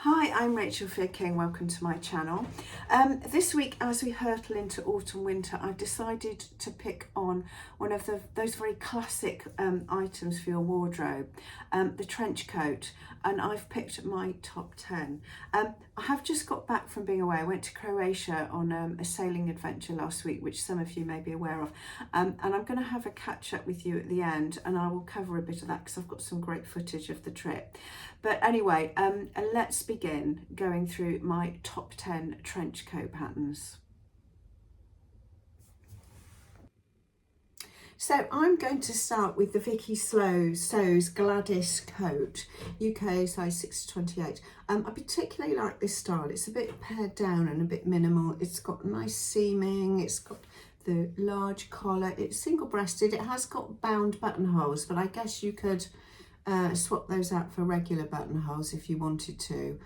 Hi, I'm Rachel King. Welcome to my channel. This week, as we hurtle into autumn winter, I've decided to pick on one of those very classic items for your wardrobe, the trench coat, and I've picked my top 10. I have just got back from being away. I went to Croatia on a sailing adventure last week, which some of you may be aware of, and I'm going to have a catch up with you at the end, and I will cover a bit of that because I've got some great footage of the trip. But anyway, let's begin going through my top 10 trench coat patterns. So I'm going to start with the Vicky So's Gladys coat, UK size 6 to 28. I particularly like this style. It's a bit pared down and a bit minimal. It's got nice seaming. It's got the large collar. It's single-breasted. It has got bound buttonholes, but I guess you could swap those out for regular buttonholes if you wanted to.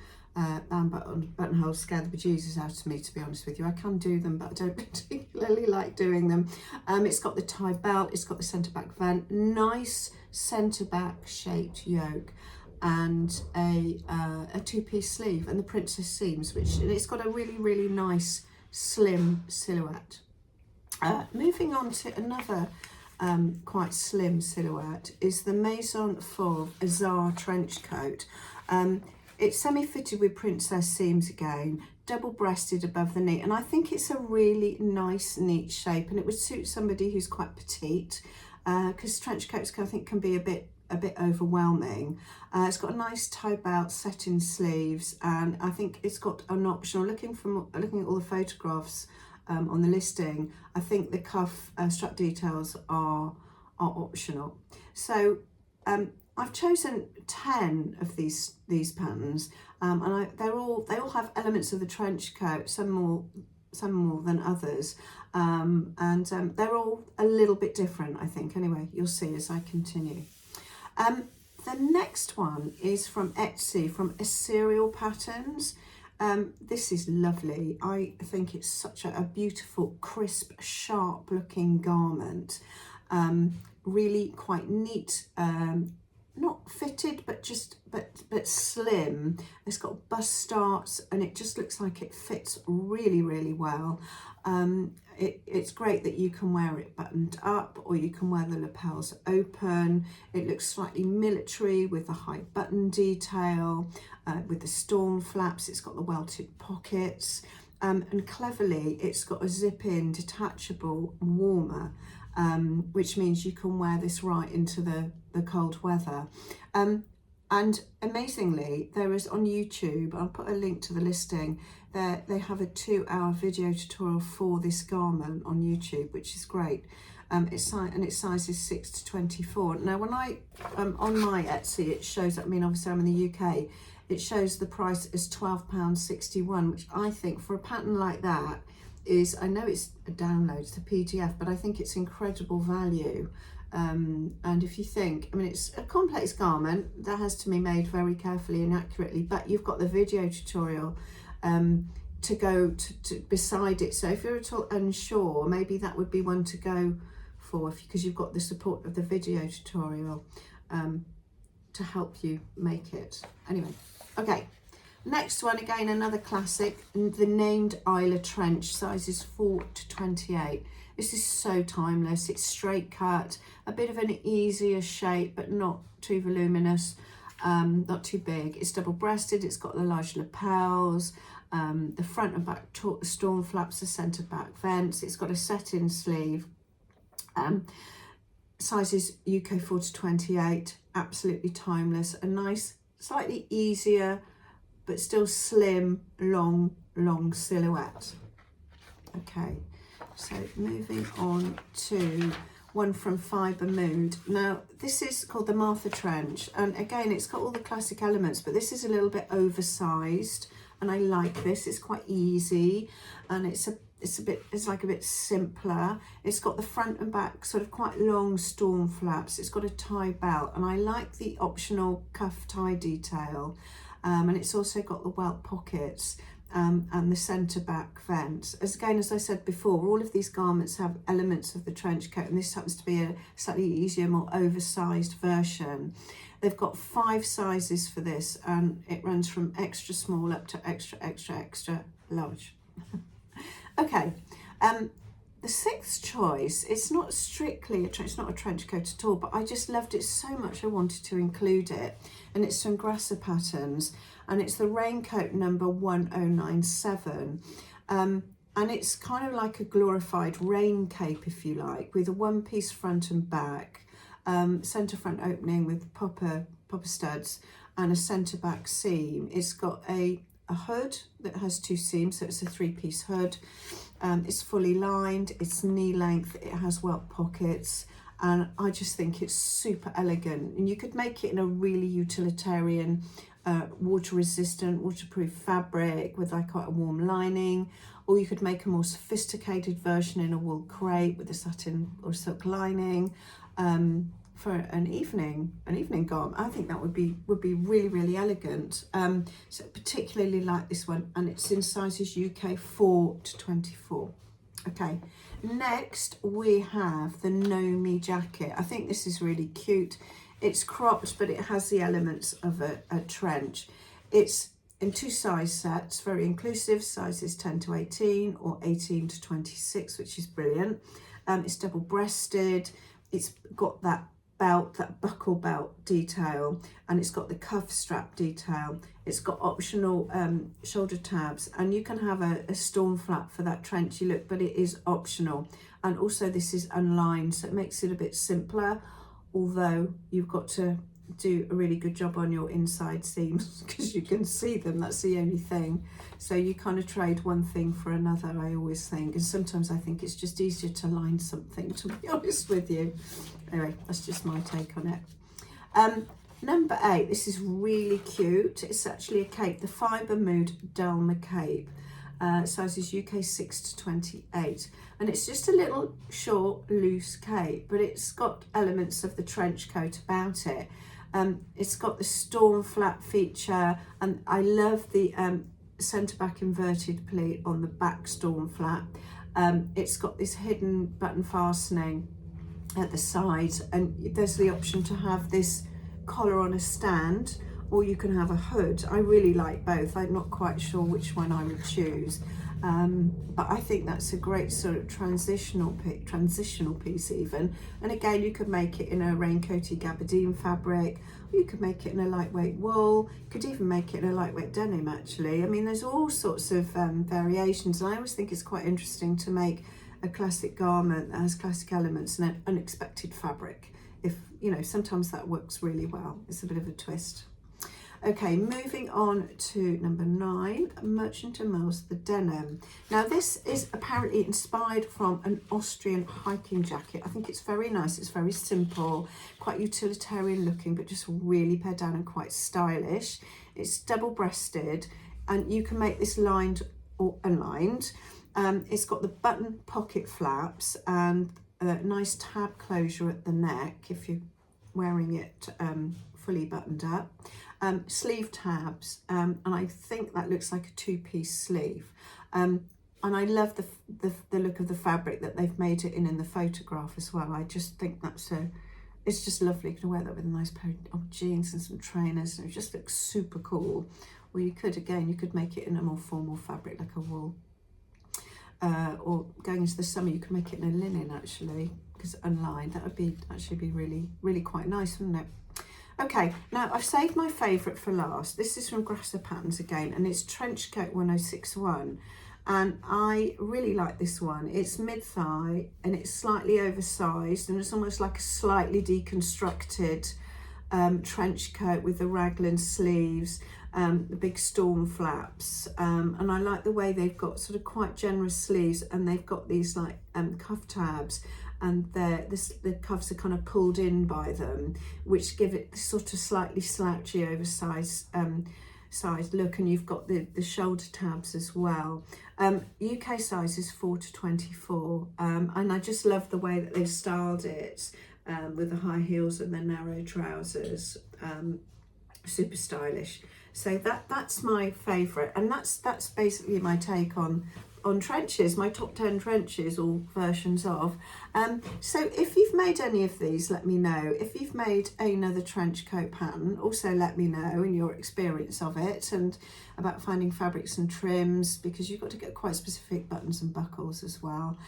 Bound buttonholes scare the bejesus out of me, to be honest with you. I can do them, but I don't particularly like doing them. It's got the tie belt, it's got the centre back vent, nice centre back shaped yoke, and a two-piece sleeve and the princess seams, and it's got a really nice slim silhouette. Moving on to another quite slim silhouette is the Maison Fauve Azar trench coat. It's semi-fitted with princess seams again, double-breasted above the knee, and I think it's a really nice, neat shape, and it would suit somebody who's quite petite, because trench coats I think can be a bit overwhelming. It's got a nice tie belt, set-in sleeves, and I think it's got an optional. Looking at all the photographs on the listing, I think the cuff strap details are optional. So I've chosen 10 of these patterns, and they all have elements of the trench coat, some more than others, and they're all a little bit different, I think. Anyway, you'll see as I continue. The next one is from Etsy, from Ethereal Patterns. This is lovely. I think it's such a beautiful, crisp, sharp looking garment. Really quite neat, not fitted, but slim. It's got bust starts, and it just looks like it fits really well. It's great that you can wear it buttoned up, or you can wear the lapels open. It looks slightly military with the high button detail, with the storm flaps. It's got the welted pockets, and cleverly it's got a zip-in detachable warmer, which means you can wear this right into the cold weather. And amazingly, there is on YouTube, I'll put a link to the listing, they have a 2-hour video tutorial for this garment on YouTube, which is great. Its sizes 6 to 24. Now, when I on my Etsy, it shows, obviously I'm in the UK, it shows the price as £12.61, which I think for a pattern like that is, I know it's a download, it's a PDF, but I think it's incredible value. And if you think, it's a complex garment that has to be made very carefully and accurately, but you've got the video tutorial to go to beside it. So if you're at all unsure, maybe that would be one to go for, because you've got the support of the video tutorial to help you make it. Anyway, okay. Next one, again, another classic, the named Isla trench, sizes 4 to 28. This is so timeless. It's straight cut, a bit of an easier shape, but not too voluminous, not too big. It's double-breasted. It's got the large lapels, the front and back storm flaps, the centre back vents. It's got a set-in sleeve. Sizes UK 4 to 28, absolutely timeless. A nice, slightly easier, but still slim, long silhouette. Okay, so moving on to one from Fibre Mood. Now, this is called the Martha Trench, and again, it's got all the classic elements, but this is a little bit oversized, and I like this. It's quite easy, and it's like a bit simpler. It's got the front and back sort of quite long storm flaps. It's got a tie belt, and I like the optional cuff tie detail. And it's also got the welt pockets. and the centre back vent. As I said before, all of these garments have elements of the trench coat, and this happens to be a slightly easier, more oversized version. They've got 5 sizes for this, and it runs from extra small up to extra, extra, extra large. Okay, the 6th choice, it's not strictly it's not a trench coat at all, but I just loved it so much I wanted to include it, and it's from RYA Patterns, and it's the raincoat number 1097, and it's kind of like a glorified rain cape, if you like, with a 1-piece front and back, centre front opening with popper studs and a centre back seam. It's got a hood that has 2 seams, so it's a 3-piece hood. It's fully lined, it's knee length, it has welt pockets, and I just think it's super elegant. And you could make it in a really utilitarian, water resistant, waterproof fabric with like quite a warm lining, or you could make a more sophisticated version in a wool crepe with a satin or silk lining. For an evening garment. I think that would be really, really elegant. So particularly like this one, and it's in sizes UK 4 to 24. Okay, next we have the Know Me jacket. I think this is really cute. It's cropped, but it has the elements of a trench. It's in 2 size sets, very inclusive, sizes 10 to 18 or 18 to 26, which is brilliant. It's double breasted. It's got that belt, that buckle belt detail, and it's got the cuff strap detail. It's got optional shoulder tabs, and you can have a storm flap for that trenchy look, but it is optional. And also this is unlined, so it makes it a bit simpler, although you've got to do a really good job on your inside seams because you can see them, that's the only thing. So you kind of trade one thing for another, I always think, and sometimes I think it's just easier to line something, to be honest with you. Anyway, that's just my take on it. Number 8, this is really cute. It's actually a cape, the Fibre Mood Dalma cape, sizes UK 6 to 28, and it's just a little short loose cape, but it's got elements of the trench coat about it. It's got the storm flap feature, and I love the centre back inverted pleat on the back storm flap. It's got this hidden button fastening at the sides, and there's the option to have this collar on a stand, or you can have a hood. I really like both. I'm not quite sure which one I would choose, but I think that's a great sort of transitional piece even. And again, you could make it in a raincoaty gabardine fabric, or you could make it in a lightweight wool. You could even make it in a lightweight denim, actually. I mean, there's all sorts of variations, and I always think it's quite interesting to make a classic garment that has classic elements and an unexpected fabric. If you know, sometimes that works really well. It's a bit of a twist. Okay, moving on to number 9, Merchant & Mills, the denim. Now this is apparently inspired from an Austrian hiking jacket. I think it's very nice. It's very simple, quite utilitarian looking, but just really pared down and quite stylish. It's double breasted, and you can make this lined or unlined. It's got the button pocket flaps and a nice tab closure at the neck if you're wearing it fully buttoned up. Sleeve tabs, and I think that looks like a 2-piece sleeve. And I love the look of the fabric that they've made it in the photograph as well. I just think it's just lovely. You can wear that with a nice pair of jeans and some trainers, and it just looks super cool. Or you could make it in a more formal fabric like a wool. Or going into the summer, you can make it in a linen actually, because unlined. That would actually be really, really quite nice, wouldn't it? Okay, now I've saved my favourite for last. This is from RYA Patterns again, and it's Trenchcoat 1061, and I really like this one. It's mid-thigh, and it's slightly oversized, and it's almost like a slightly deconstructed trench coat with the raglan sleeves, the big storm flaps, and I like the way they've got sort of quite generous sleeves, and they've got these like cuff tabs, and the cuffs are kind of pulled in by them, which give it this sort of slightly slouchy, oversized sized look. And you've got the shoulder tabs as well. UK size is 4 to 24, and I just love the way that they've styled it with the high heels and the narrow trousers. Super stylish. So that's my favourite, and that's basically my take on trenches, my top 10 trenches, or versions of. So if you've made any of these, let me know. If you've made another trench coat pattern, also let me know in your experience of it, and about finding fabrics and trims, because you've got to get quite specific buttons and buckles as well.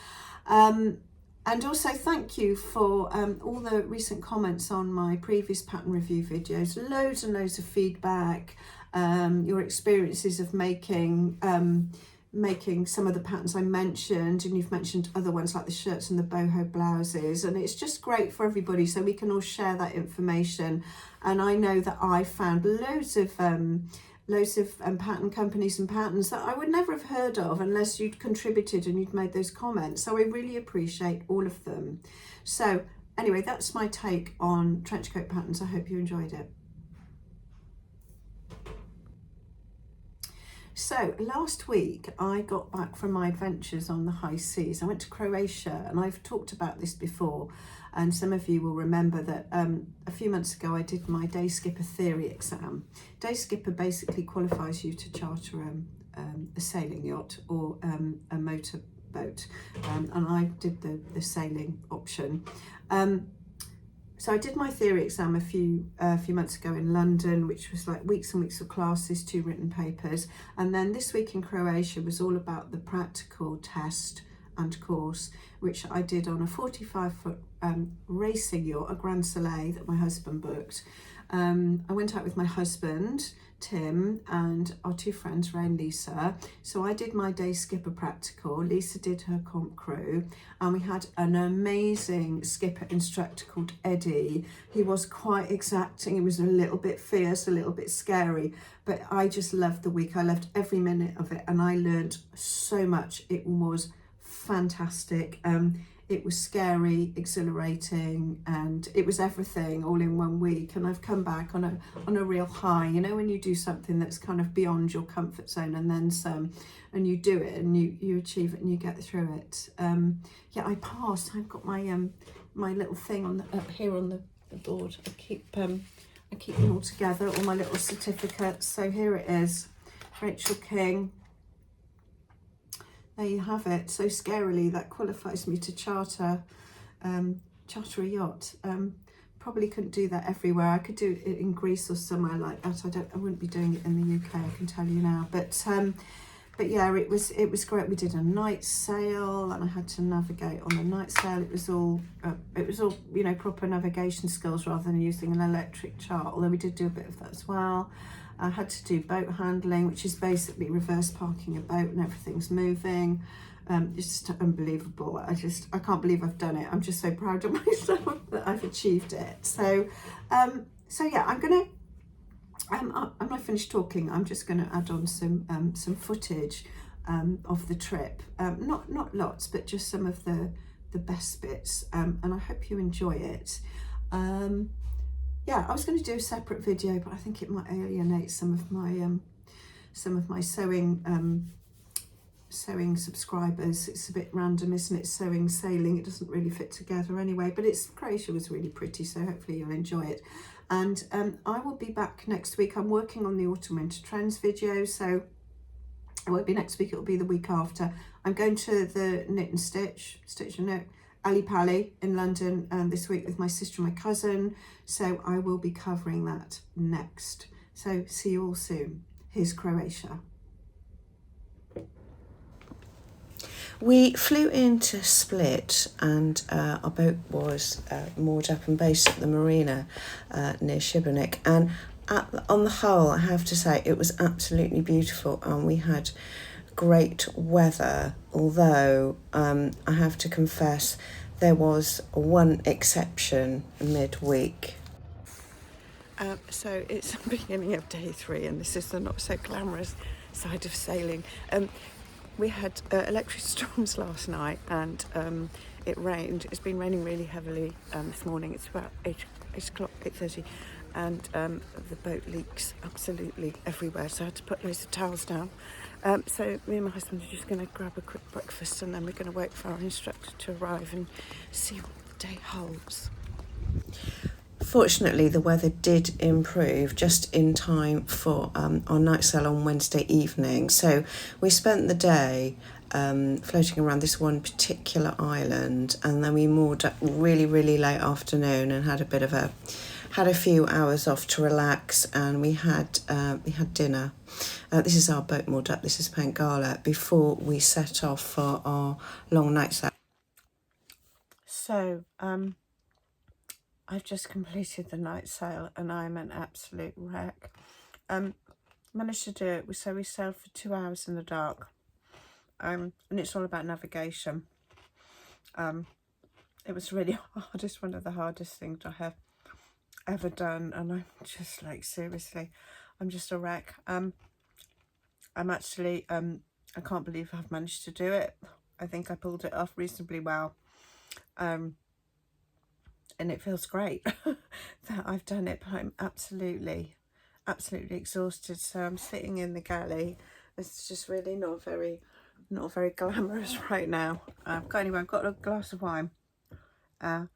And also thank you for all the recent comments on my previous pattern review videos. Loads and loads of feedback, your experiences of making some of the patterns I mentioned, and you've mentioned other ones like the shirts and the boho blouses, and it's just great for everybody, so we can all share that information. And I know that I found loads of pattern companies and patterns that I would never have heard of unless you'd contributed and you'd made those comments, so I really appreciate all of them. So anyway, that's my take on trench coat patterns. I hope you enjoyed it. So last week I got back from my adventures on the high seas. I went to Croatia, and I've talked about this before, and some of you will remember that a few months ago I did my Day Skipper theory exam. Day Skipper basically qualifies you to charter a sailing yacht or a motor boat, and I did the sailing option. So I did my theory exam a few months ago in London, which was like weeks and weeks of classes, 2 written papers. And then this week in Croatia was all about the practical test and course, which I did on a 45-foot racing yacht, a Grand Soleil that my husband booked. I went out with my husband, Tim, and our 2 friends, Ray and Lisa. So I did my Day Skipper practical, Lisa did her comp crew, and we had an amazing skipper instructor called Eddie. He was quite exacting, he was a little bit fierce, a little bit scary, but I just loved the week. I loved every minute of it, and I learned so much. It was fantastic. It was scary, exhilarating, and it was everything all in one week. And I've come back on a real high. You know, when you do something that's kind of beyond your comfort zone and then some, and you do it and you achieve it and you get through it. Yeah, I passed. I've got my my little thing on up here on the board. I keep them all together, all my little certificates. So here it is, Rachel King. There you have it. So scarily, that qualifies me to charter a yacht. Probably couldn't do that everywhere. I could do it in Greece or somewhere like that. I wouldn't be doing it in the UK, I can tell you now. But yeah, it was great. We did a night sail, and I had to navigate on the night sail. It was all you know, proper navigation skills rather than using an electric chart. Although we did do a bit of that as well. I had to do boat handling, which is basically reverse parking a boat and everything's moving. It's just unbelievable. I can't believe I've done it. I'm just so proud of myself that I've achieved it. So yeah, I'm not finished talking. I'm just gonna add on some footage of the trip. Not lots, but just some of the best bits. And I hope you enjoy it. Yeah, I was going to do a separate video, but I think it might alienate some of my sewing subscribers. It's a bit random, isn't it? Sewing, sailing, it doesn't really fit together anyway. But Croatia was really pretty, so hopefully you'll enjoy it. And I will be back next week. I'm working on the autumn winter trends video, so it won't be next week. It'll be the week after. I'm going to the Knit and Stitch and Knit, Ali Pali in London this week with my sister and my cousin, so I will be covering that next. So see you all soon. Here's Croatia. We flew into Split, and our boat was moored up and based at the marina near Šibenik, and on the whole I have to say it was absolutely beautiful, and we had great weather, although I have to confess there was one exception midweek. So it's the beginning of day 3, and this is the not so glamorous side of sailing. We had electric storms last night, and it rained. It's been raining really heavily this morning. It's about 8:30, and the boat leaks absolutely everywhere, so I had to put loads of towels down. So me and my husband are just going to grab a quick breakfast, and then we're going to wait for our instructor to arrive and see what the day holds. Fortunately, the weather did improve just in time for our night sail on Wednesday evening. So we spent the day floating around this one particular island, and then we moored up really, really late afternoon and had a few hours off to relax, and we had dinner. This is our boat moored up. This is Pangala before we set off for our long night sail. So I've just completed the night sail and I'm an absolute wreck. Managed to do it. So we sailed for 2 hours in the dark, and it's all about navigation. It was really hard. It's one of the hardest things I have ever done, and I'm just like, seriously, I'm just a wreck. I'm actually I can't believe I've managed to do it. I think I pulled it off reasonably well, and it feels great that I've done it, but I'm absolutely exhausted. So I'm sitting in the galley. It's just really not very glamorous right now. I've got a glass of wine as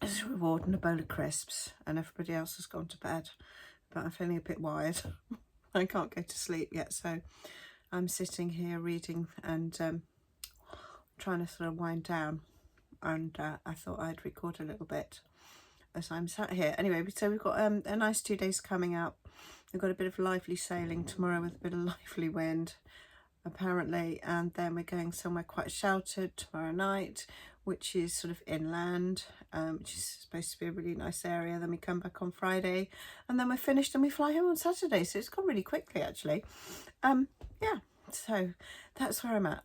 a reward and a bowl of crisps, and everybody else has gone to bed, but I'm feeling a bit wired. I can't go to sleep yet, so I'm sitting here reading and trying to sort of wind down, and I thought I'd record a little bit as I'm sat here. Anyway, so we've got a nice 2 days coming up. We've got a bit of lively sailing tomorrow with a bit of lively wind, apparently, and then we're going somewhere quite sheltered tomorrow night, which is sort of inland, which is supposed to be a really nice area. Then we come back on Friday, and then we're finished and we fly home on Saturday. So it's gone really quickly, actually. Yeah, so that's where I'm at.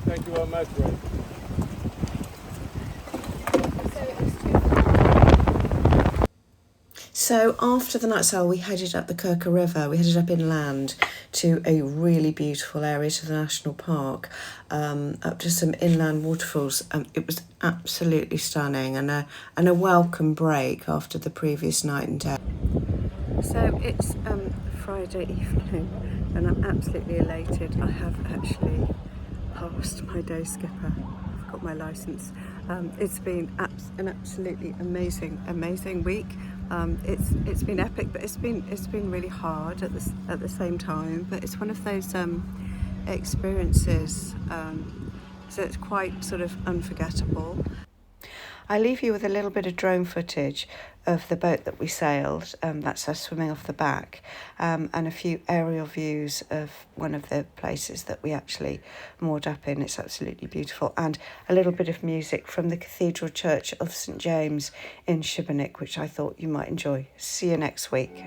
Thank you very much, Ray. So after the night sail, we headed up the Kirka River. We headed up inland to a really beautiful area, to the national park, up to some inland waterfalls. It was absolutely stunning, and a welcome break after the previous night and day. So it's Friday evening, and I'm absolutely elated. I have actually passed my day skipper. I've got my licence. It's been an absolutely amazing week. It's been epic, but it's been really hard at the same time. But it's one of those experiences, so it's quite sort of unforgettable. I leave you with a little bit of drone footage of the boat that we sailed, that's us swimming off the back, and a few aerial views of one of the places that we actually moored up in. It's absolutely beautiful, and a little bit of music from the Cathedral Church of St James in Šibenik, which I thought you might enjoy. See you next week.